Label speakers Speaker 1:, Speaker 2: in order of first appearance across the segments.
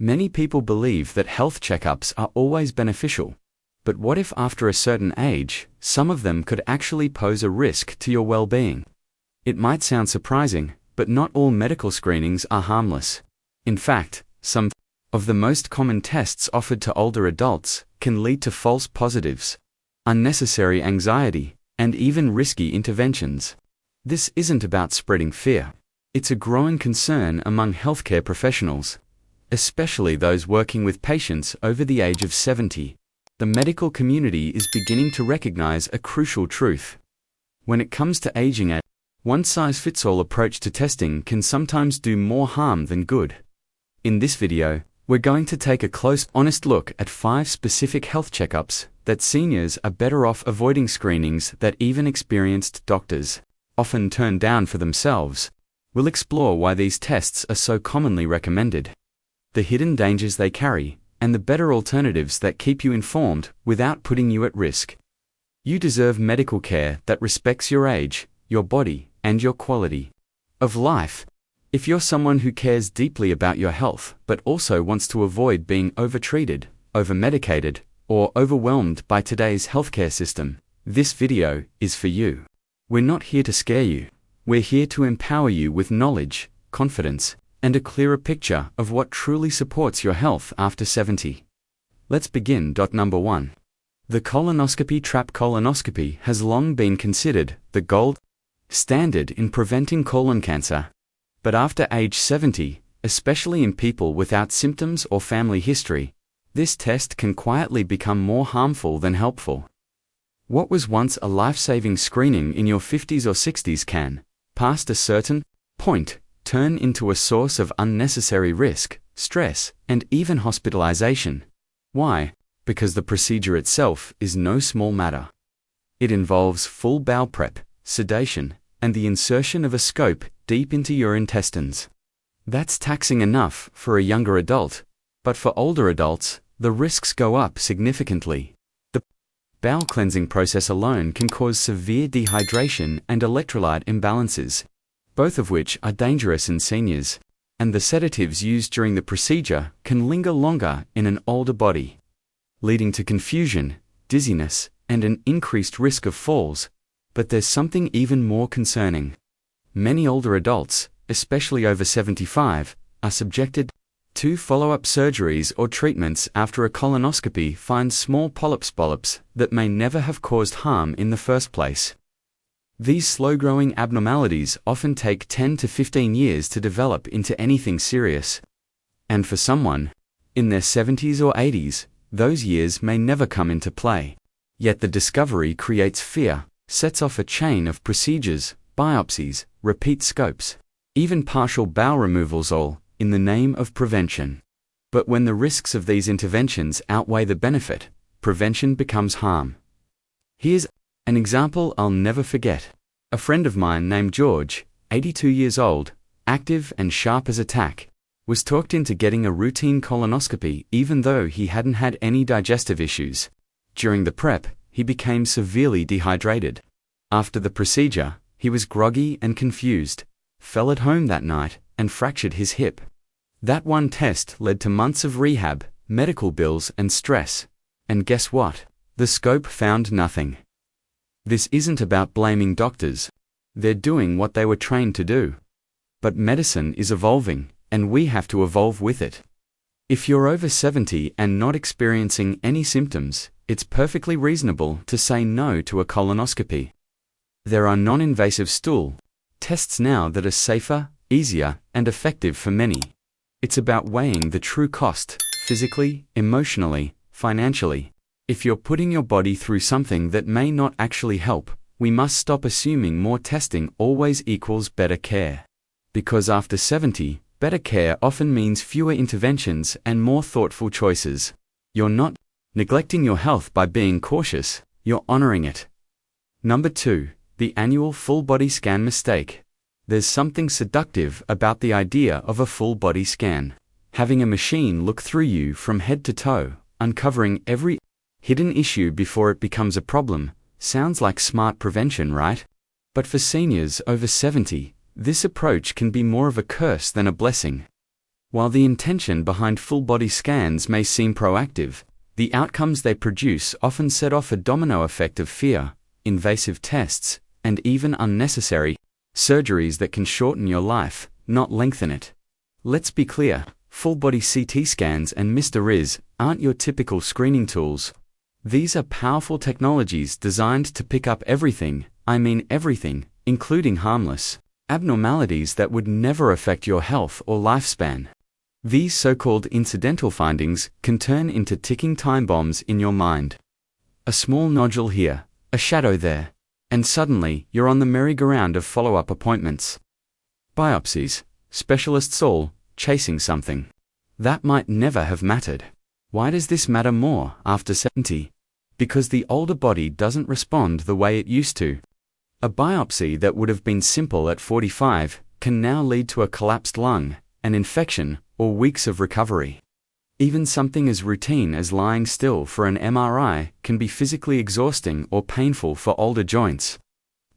Speaker 1: Many people believe that health checkups are always beneficial. But what if after a certain age, some of them could actually pose a risk to your well-being? It might sound surprising, but not all medical screenings are harmless. In fact, some of the most common tests offered to older adults can lead to false positives, unnecessary anxiety, and even risky interventions. This isn't about spreading fear. It's a growing concern among healthcare professionals, especially those working with patients over the age of 70. The medical community is beginning to recognize a crucial truth. When it comes to aging, a one-size-fits-all approach to testing can sometimes do more harm than good. In this video, we're going to take a close, honest look at 5 specific health checkups that seniors are better off avoiding, screenings that even experienced doctors often turn down for themselves. We'll explore why these tests are so commonly recommended, the hidden dangers they carry, and the better alternatives that keep you informed without putting you at risk. You deserve medical care that respects your age, your body, and your quality of life. If you're someone who cares deeply about your health but also wants to avoid being overtreated, overmedicated, or overwhelmed by today's healthcare system, this video is for you. We're not here to scare you. We're here to empower you with knowledge, confidence, and a clearer picture of what truly supports your health after 70. Let's begin. Number 1. The colonoscopy trap. Colonoscopy has long been considered the gold standard in preventing colon cancer. But after age 70, especially in people without symptoms or family history, this test can quietly become more harmful than helpful. What was once a life-saving screening in your 50s or 60s can, past a certain point, turn into a source of unnecessary risk, stress, and even hospitalization. Why? Because the procedure itself is no small matter. It involves full bowel prep, sedation, and the insertion of a scope deep into your intestines. That's taxing enough for a younger adult, but for older adults, the risks go up significantly. The bowel cleansing process alone can cause severe dehydration and electrolyte imbalances, both of which are dangerous in seniors, and the sedatives used during the procedure can linger longer in an older body, leading to confusion, dizziness, and an increased risk of falls. But there's something even more concerning. Many older adults, especially over 75, are subjected to follow-up surgeries or treatments after a colonoscopy finds small polyps that may never have caused harm in the first place. These slow-growing abnormalities often take 10 to 15 years to develop into anything serious. And for someone in their 70s or 80s, those years may never come into play. Yet the discovery creates fear, sets off a chain of procedures, biopsies, repeat scopes, even partial bowel removals, all in the name of prevention. But when the risks of these interventions outweigh the benefit, prevention becomes harm. Here's an example I'll never forget. A friend of mine named George, 82 years old, active and sharp as a tack, was talked into getting a routine colonoscopy even though he hadn't had any digestive issues. During the prep, he became severely dehydrated. After the procedure, he was groggy and confused, fell at home that night, and fractured his hip. That one test led to months of rehab, medical bills, and stress. And guess what? The scope found nothing. This isn't about blaming doctors. They're doing what they were trained to do. But medicine is evolving, and we have to evolve with it. If you're over 70 and not experiencing any symptoms, it's perfectly reasonable to say no to a colonoscopy. There are non-invasive stool tests now that are safer, easier, and effective for many. It's about weighing the true cost, physically, emotionally, financially. If you're putting your body through something that may not actually help, we must stop assuming more testing always equals better care. Because after 70, better care often means fewer interventions and more thoughtful choices. You're not neglecting your health by being cautious, you're honoring it. Number 2. The annual full body scan mistake. There's something seductive about the idea of a full body scan. Having a machine look through you from head to toe, uncovering every hidden issue before it becomes a problem, sounds like smart prevention, right? But for seniors over 70, this approach can be more of a curse than a blessing. While the intention behind full-body scans may seem proactive, the outcomes they produce often set off a domino effect of fear, invasive tests, and even unnecessary surgeries that can shorten your life, not lengthen it. Let's be clear, full-body CT scans and Mr. Riz aren't your typical screening tools. These are powerful technologies designed to pick up everything, I mean everything, including harmless abnormalities that would never affect your health or lifespan. These so-called incidental findings can turn into ticking time bombs in your mind. A small nodule here, a shadow there, and suddenly you're on the merry-go-round of follow-up appointments. Biopsies, specialists all chasing something that might never have mattered. Why does this matter more after 70? Because the older body doesn't respond the way it used to. A biopsy that would have been simple at 45 can now lead to a collapsed lung, an infection, or weeks of recovery. Even something as routine as lying still for an MRI can be physically exhausting or painful for older joints.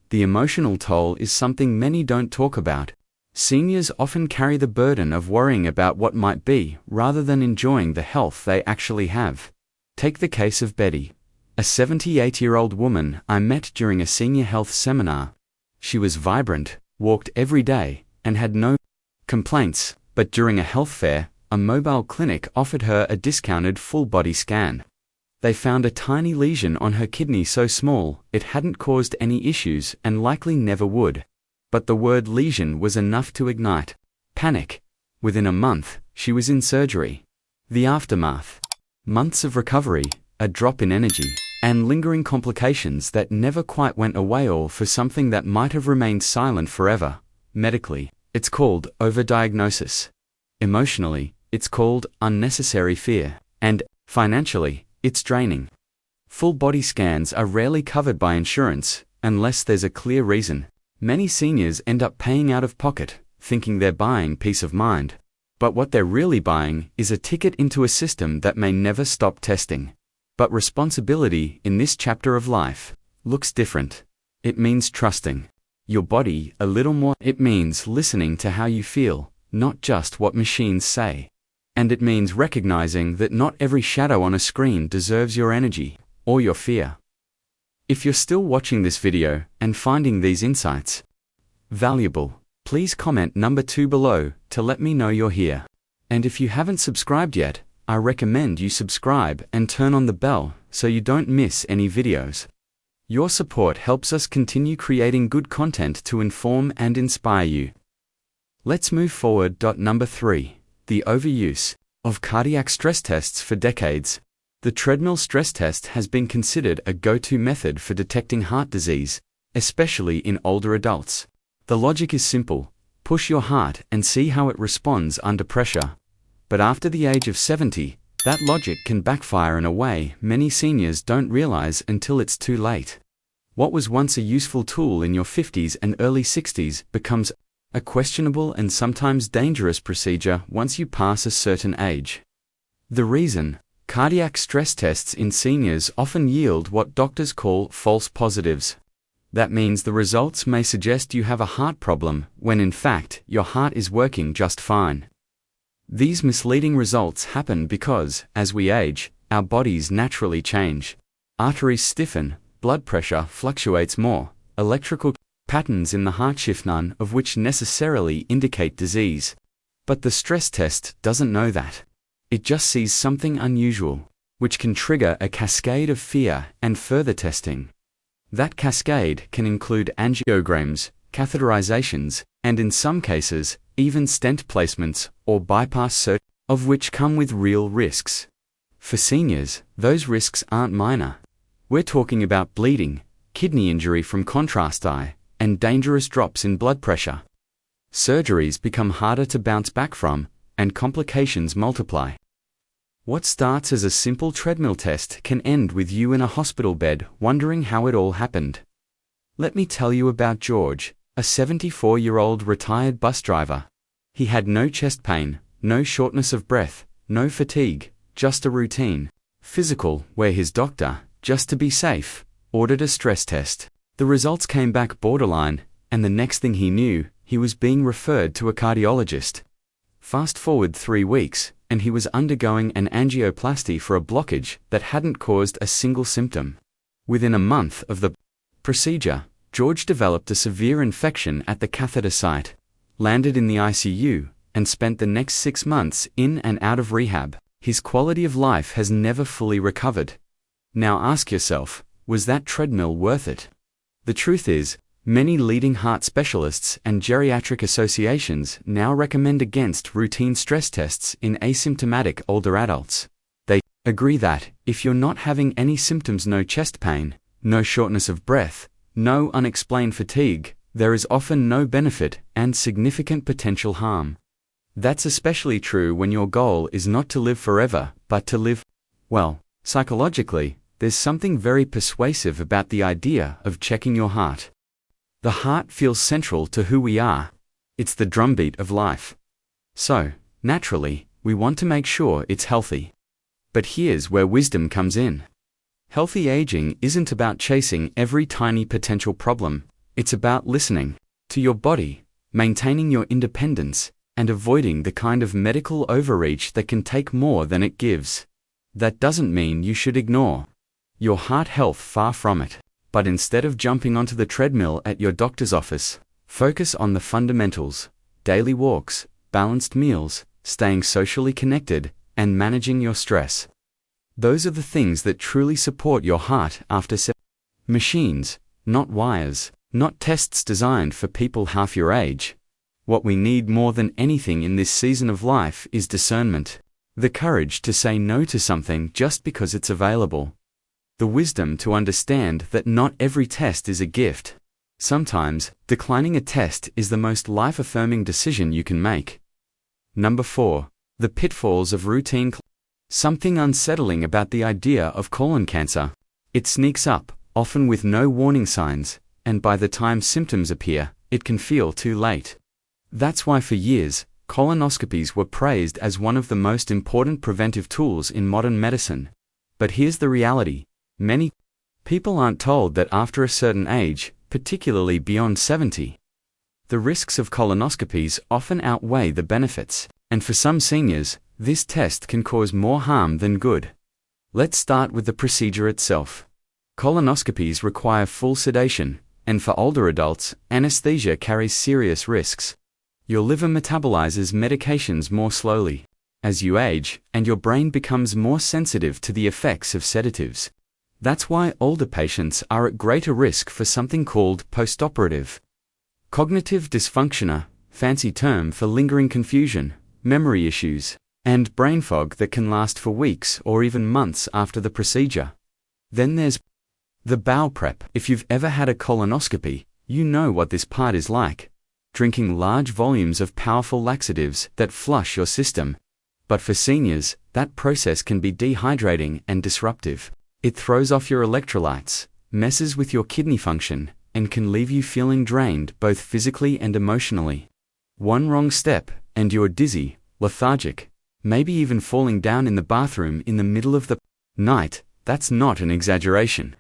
Speaker 1: The emotional toll is something many don't talk about. Seniors often carry the burden of worrying about what might be rather than enjoying the health they actually have. Take the case of Betty, a 78-year-old woman I met during a senior health seminar. She was vibrant, walked every day, and had no complaints, but during a health fair, a mobile clinic offered her a discounted full-body scan. They found a tiny lesion on her kidney so small it hadn't caused any issues and likely never would. But the word lesion was enough to ignite panic. Within a month, she was in surgery. The aftermath: months of recovery, a drop in energy, and lingering complications that never quite went away, all for something that might have remained silent forever. Medically, it's called overdiagnosis. Emotionally, it's called unnecessary fear. And financially, it's draining. Full-body scans are rarely covered by insurance, unless there's a clear reason. Many seniors end up paying out of pocket, thinking they're buying peace of mind. But what they're really buying is a ticket into a system that may never stop testing. But responsibility in this chapter of life looks different. It means trusting your body a little more. It means listening to how you feel, not just what machines say. And it means recognizing that not every shadow on a screen deserves your energy or your fear. If you're still watching this video and finding these insights valuable, please comment number 2 below to let me know you're here. And if you haven't subscribed yet, I recommend you subscribe and turn on the bell so you don't miss any videos. Your support helps us continue creating good content to inform and inspire you. Let's move forward. Number 3. The overuse of cardiac stress tests. For decades, the treadmill stress test has been considered a go-to method for detecting heart disease, especially in older adults. The logic is simple: push your heart and see how it responds under pressure. But after the age of 70, that logic can backfire in a way many seniors don't realize until it's too late. What was once a useful tool in your 50s and early 60s becomes a questionable and sometimes dangerous procedure once you pass a certain age. The reason: cardiac stress tests in seniors often yield what doctors call false positives. That means the results may suggest you have a heart problem, when in fact your heart is working just fine. These misleading results happen because, as we age, our bodies naturally change. Arteries stiffen, blood pressure fluctuates more, electrical patterns in the heart shift, none of which necessarily indicate disease. But the stress test doesn't know that. It just sees something unusual, which can trigger a cascade of fear and further testing. That cascade can include angiograms, catheterizations, and in some cases, even stent placements or bypass surgery, of which come with real risks. For seniors, those risks aren't minor. We're talking about bleeding, kidney injury from contrast eye, and dangerous drops in blood pressure. Surgeries become harder to bounce back from, and complications multiply. What starts as a simple treadmill test can end with you in a hospital bed wondering how it all happened. Let me tell you about George, a 74-year-old retired bus driver. He had no chest pain, no shortness of breath, no fatigue, just a routine physical where his doctor, just to be safe, ordered a stress test. The results came back borderline, and the next thing he knew, he was being referred to a cardiologist. Fast forward 3 weeks, and he was undergoing an angioplasty for a blockage that hadn't caused a single symptom. Within a month of the procedure, George developed a severe infection at the catheter site, landed in the ICU, and spent the next 6 months in and out of rehab. His quality of life has never fully recovered. Now ask yourself, was that treadmill worth it? The truth is, many leading heart specialists and geriatric associations now recommend against routine stress tests in asymptomatic older adults. They agree that, if you're not having any symptoms, no chest pain, no shortness of breath, no unexplained fatigue, there is often no benefit and significant potential harm. That's especially true when your goal is not to live forever, but to live well. Psychologically, there's something very persuasive about the idea of checking your heart. The heart feels central to who we are. It's the drumbeat of life. So, naturally, we want to make sure it's healthy. But here's where wisdom comes in. Healthy aging isn't about chasing every tiny potential problem. It's about listening to your body, maintaining your independence, and avoiding the kind of medical overreach that can take more than it gives. That doesn't mean you should ignore your heart health, far from it. But instead of jumping onto the treadmill at your doctor's office, focus on the fundamentals: daily walks, balanced meals, staying socially connected, and managing your stress. Those are the things that truly support your heart after machines, not wires, not tests designed for people half your age. What we need more than anything in this season of life is discernment. The courage to say no to something just because it's available. The wisdom to understand that not every test is a gift. Sometimes, declining a test is the most life-affirming decision you can make. Number 4. The pitfalls of routine. Something unsettling about the idea of colon cancer. It sneaks up, often with no warning signs, and by the time symptoms appear, it can feel too late. That's why for years, colonoscopies were praised as one of the most important preventive tools in modern medicine. But here's the reality. Many people aren't told that after a certain age, particularly beyond 70, the risks of colonoscopies often outweigh the benefits, and for some seniors, this test can cause more harm than good. Let's start with the procedure itself. Colonoscopies require full sedation, and for older adults, anesthesia carries serious risks. Your liver metabolizes medications more slowly as you age, and your brain becomes more sensitive to the effects of sedatives. That's why older patients are at greater risk for something called postoperative cognitive dysfunction, fancy term for lingering confusion, memory issues, and brain fog that can last for weeks or even months after the procedure. Then there's the bowel prep. If you've ever had a colonoscopy, you know what this part is like. Drinking large volumes of powerful laxatives that flush your system. But for seniors, that process can be dehydrating and disruptive. It throws off your electrolytes, messes with your kidney function, and can leave you feeling drained both physically and emotionally. One wrong step, and you're dizzy, lethargic, maybe even falling down in the bathroom in the middle of the night. That's not an exaggeration.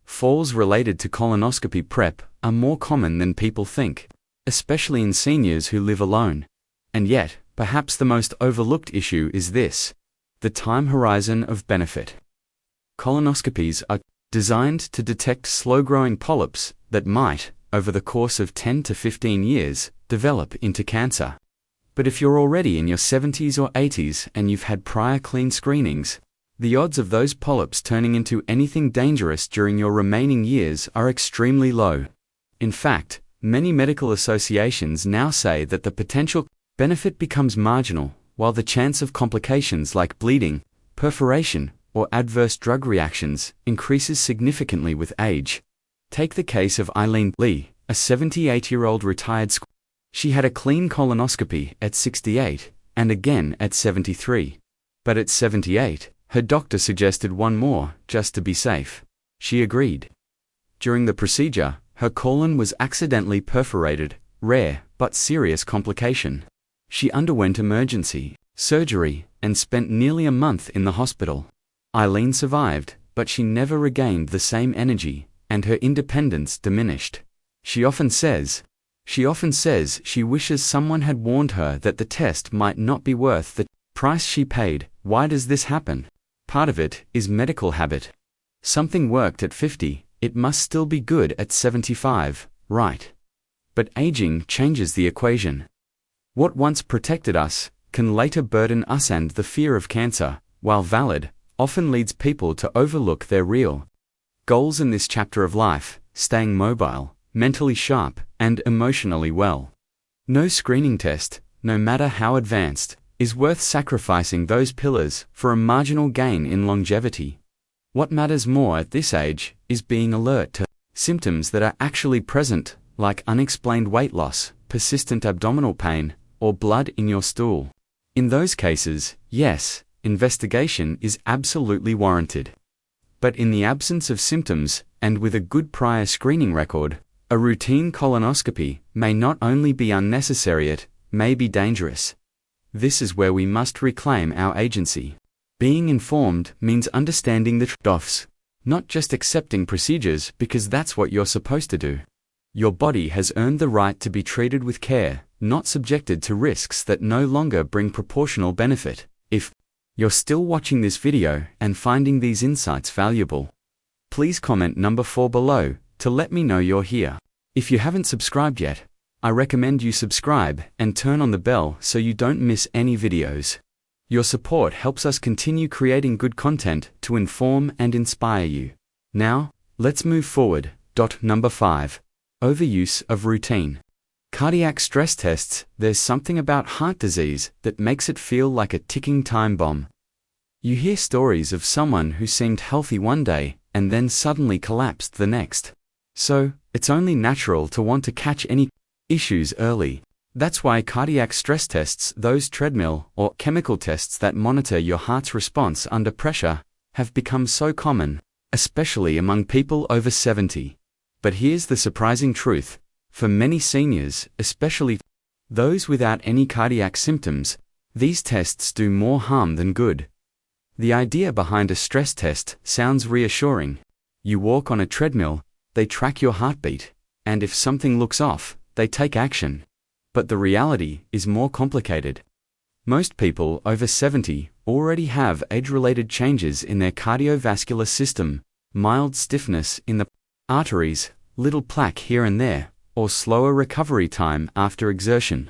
Speaker 1: Falls related to colonoscopy prep are more common than people think, especially in seniors who live alone. And yet, perhaps the most overlooked issue is this: the time horizon of benefit. Colonoscopies are designed to detect slow-growing polyps that might, over the course of 10 to 15 years, develop into cancer. But if you're already in your 70s or 80s and you've had prior clean screenings, the odds of those polyps turning into anything dangerous during your remaining years are extremely low. In fact, many medical associations now say that the potential benefit becomes marginal, while the chance of complications like bleeding, perforation, or adverse drug reactions increases significantly with age. Take the case of Eileen Lee, a 78-year-old retired She had a clean colonoscopy at 68, and again at 73. But at 78, her doctor suggested one more, just to be safe. She agreed. During the procedure, her colon was accidentally perforated, rare but serious complication. She underwent emergency surgery and spent nearly a month in the hospital. Eileen survived, but she never regained the same energy, and her independence diminished. She often says She often says she wishes someone had warned her that the test might not be worth the price she paid. Why does this happen? Part of it is medical habit. Something worked at 50, it must still be good at 75, right? But aging changes the equation. What once protected us can later burden us, and the fear of cancer, while valid, often leads people to overlook their real goals in this chapter of life: staying mobile, mentally sharp, and emotionally well. No screening test, no matter how advanced, is worth sacrificing those pillars for a marginal gain in longevity. What matters more at this age is being alert to symptoms that are actually present, like unexplained weight loss, persistent abdominal pain, or blood in your stool. In those cases, yes, investigation is absolutely warranted. But in the absence of symptoms, and with a good prior screening record, a routine colonoscopy may not only be unnecessary, it may be dangerous. This is where we must reclaim our agency. Being informed means understanding the trade-offs, not just accepting procedures because that's what you're supposed to do. Your body has earned the right to be treated with care, not subjected to risks that no longer bring proportional benefit. If you're still watching this video and finding these insights valuable, please comment number 4 below to let me know you're here. If you haven't subscribed yet, I recommend you subscribe and turn on the bell so you don't miss any videos. Your support helps us continue creating good content to inform and inspire you. Now, let's move forward. Number 5. Overuse of routine cardiac stress tests. There's something about heart disease that makes it feel like a ticking time bomb. You hear stories of someone who seemed healthy one day and then suddenly collapsed the next. So, it's only natural to want to catch any issues early. That's why cardiac stress tests, those treadmill or chemical tests that monitor your heart's response under pressure, have become so common, especially among people over 70. But here's the surprising truth: for many seniors, especially those without any cardiac symptoms, these tests do more harm than good. The idea behind a stress test sounds reassuring. You walk on a treadmill, they track your heartbeat, and if something looks off, they take action. But the reality is more complicated. Most people over 70 already have age-related changes in their cardiovascular system: mild stiffness in the arteries, little plaque here and there, or slower recovery time after exertion.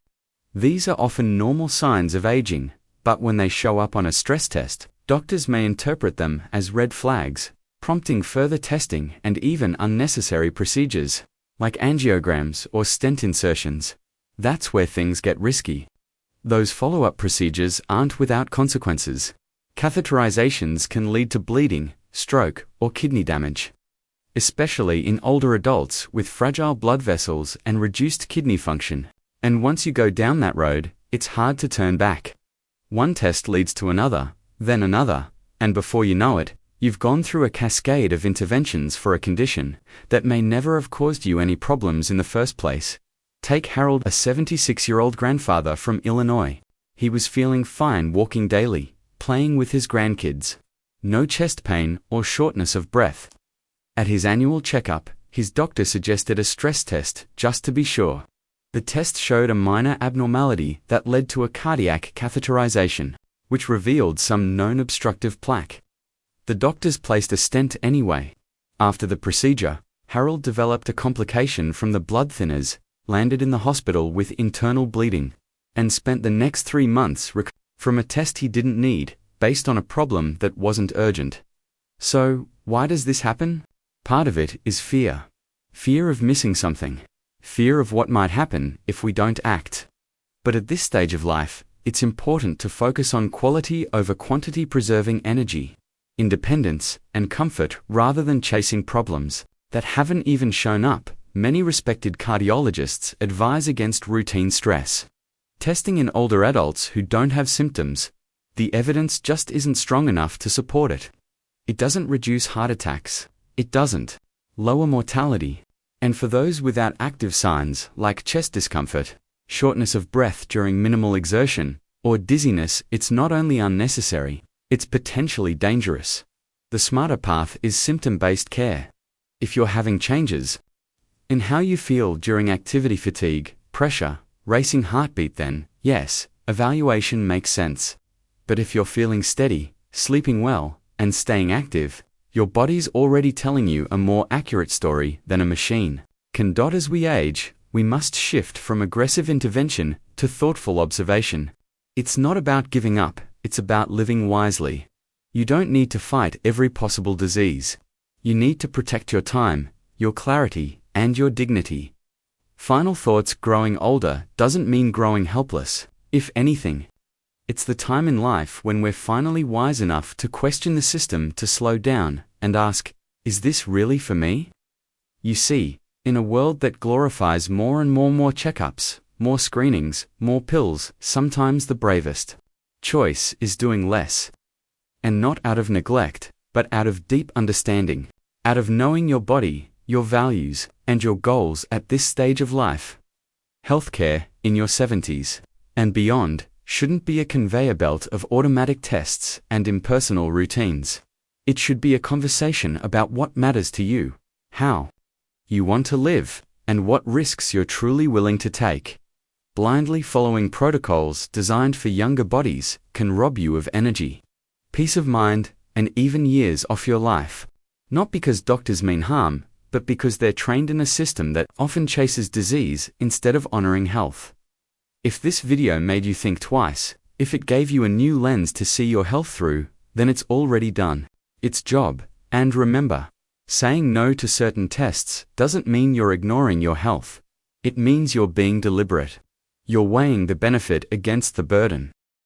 Speaker 1: These are often normal signs of aging, but when they show up on a stress test, doctors may interpret them as red flags, prompting further testing and even unnecessary procedures, like angiograms or stent insertions. That's where things get risky. Those follow-up procedures aren't without consequences. Catheterizations can lead to bleeding, stroke, or kidney damage, especially in older adults with fragile blood vessels and reduced kidney function. And once you go down that road, it's hard to turn back. One test leads to another, then another, and before you know it, you've gone through a cascade of interventions for a condition that may never have caused you any problems in the first place. Take Harold, a 76-year-old grandfather from Illinois. He was feeling fine walking daily, playing with his grandkids. No chest pain or shortness of breath. At his annual checkup, his doctor suggested a stress test just to be sure. The test showed a minor abnormality that led to a cardiac catheterization, which revealed some known obstructive plaque. The doctors placed a stent anyway. After the procedure, Harold developed a complication from the blood thinners, landed in the hospital with internal bleeding, and spent the next 3 months from a test he didn't need, based on a problem that wasn't urgent. So, why does this happen? Part of it is fear. Fear of missing something. Fear of what might happen if we don't act. But at this stage of life, it's important to focus on quality over quantity, preserving energy, independence, and comfort rather than chasing problems that haven't even shown up. Many respected cardiologists advise against routine stress testing in older adults who don't have symptoms. The evidence just isn't strong enough to support it. It doesn't reduce heart attacks. It doesn't lower mortality. And for those without active signs like chest discomfort, shortness of breath during minimal exertion, or dizziness, it's not only unnecessary, it's potentially dangerous. The smarter path is symptom-based care. If you're having changes, In how you feel during activity fatigue, pressure, racing heartbeat, then, yes, evaluation makes sense. But if you're feeling steady, sleeping well, and staying active, your body's already telling you a more accurate story than a machine. As we age, we must shift from aggressive intervention to thoughtful observation. It's not about giving up, it's about living wisely. You don't need to fight every possible disease. You need to protect your time, your clarity, and your dignity. Final thoughts: growing older doesn't mean growing helpless. If anything, it's the time in life when we're finally wise enough to question the system, to slow down and ask, is this really for me? You see, in a world that glorifies more and more checkups, more screenings, more pills, sometimes the bravest choice is doing less. And not out of neglect, but out of deep understanding, out of knowing your body, your values, and your goals at this stage of life. Healthcare, in your 70s and beyond, shouldn't be a conveyor belt of automatic tests and impersonal routines. It should be a conversation about what matters to you, how you want to live, and what risks you're truly willing to take. Blindly following protocols designed for younger bodies can rob you of energy, peace of mind, and even years off your life. Not because doctors mean harm, but because they're trained in a system that often chases disease instead of honoring health. If this video made you think twice, if it gave you a new lens to see your health through, then it's already done its job. And remember, saying no to certain tests doesn't mean you're ignoring your health. It means you're being deliberate. You're weighing the benefit against the burden.